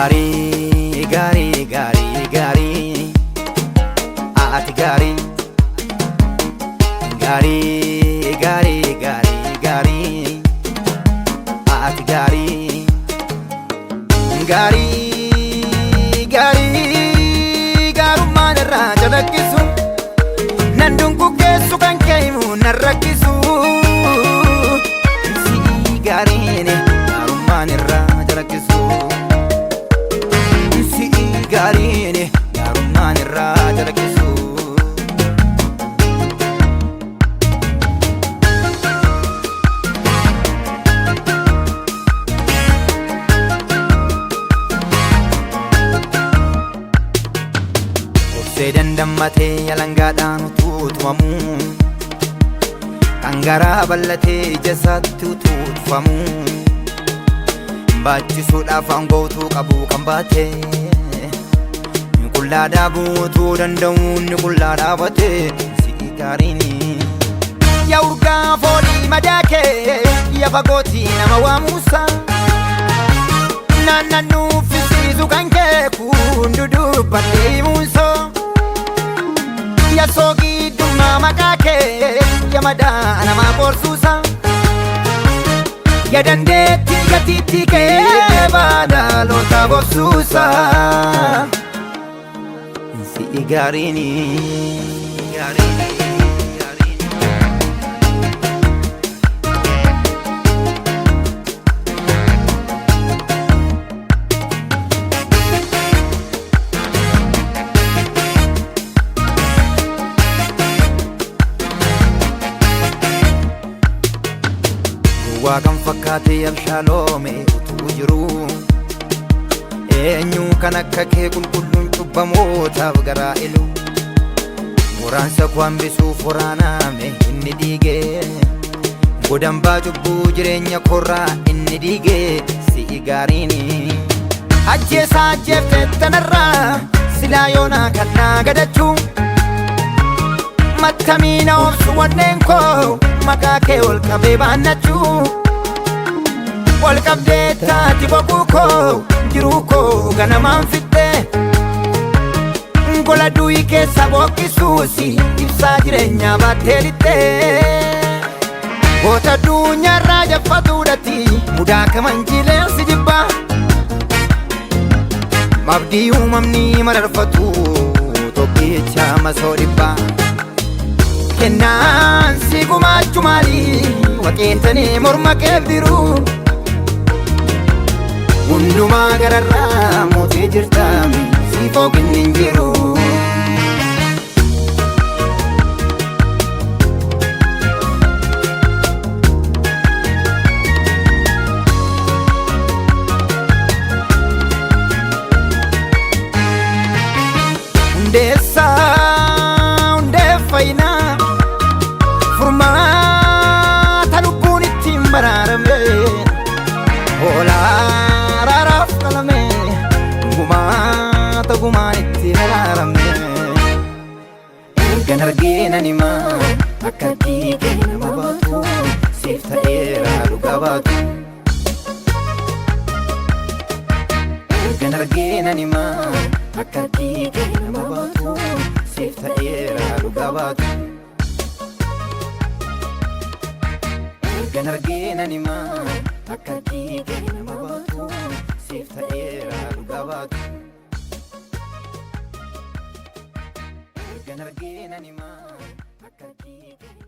Gaarii gaarii gaarii gaarii ati gaarii gaarii gaarii gaarii gaarii ati gaarii gaarii gaarii gaarummaan irraa jalakkisu nan dunkukeessu kan keeymu nan rakkisu si gaariin gaarummaan irraa jalakkisu gaariin gaarummaan irraa jalakkisu obsee dandammatee alangaadhaan utuu tumamu kan garaa bal'atee ija isaatti utuu tufamu baachisuudhaaf aangoo utuu qabu kan baate qullaa dhaabuutuu danda'u inni qullaa dhaabate si gaariini yaa urgaa foolii madaakee yaa fagootii nama waamuusa naannanuuffisiisu kan keeku hundudubbadhee himuunso yaa soogiddummaa maqaa kee yaa madaa namaa qorsuusa yaa dandeettii gatiittii kee baadaalota bobsuusa si gaariini gaariini duwwaa kan fakkaate Abshaaloome utuu jiru eenyu kan akka kee qulqulluun cubbamootaaf garaa ilu waraansa koo hambisuuf waraaname inni dhiigee godambaa cubbuu jireenya korraa inni dhiigee si gaariini ajjeesaa ajjeeftee tanarraa silaa yoonaa kannaa gadachuu mattamiina obsu wanneen koo maqaa kee ol qabee baannachuu ol qabdee taati boquu koo jiruu koo ganamaan fixxee gola du'ii keessa booqqisuusi ibsaa jireenyaa baattee lixxee goota addunyaarraa jaffatuudhatti mudaa kaman jileensi jibbaa mabdii uumamni mararfatu tokkicha masoo dhibbaa kennaan si gumaachu maalii waqeentanii morma keebdiruu hundumaa gararraa mootee jirtaami si fooqinni hin jiru hundeessaa hundeeffayinaa furmaata lubbuun ittiin baraarame hoolaa raaraaf qalame gumaata gumaan itti haraarame ergan argee nan himaa akka dhiigee nama baatu siif ta'eera dhugaa baatu ergan argee nan himaa akka dhiigee nama baatu siif ta'eera dhugaa baatu ergan argee nan himaa akka dhiigee nama baatu siif ta'eera dhugaa baatu ergan argee nan himaa akka dhiigee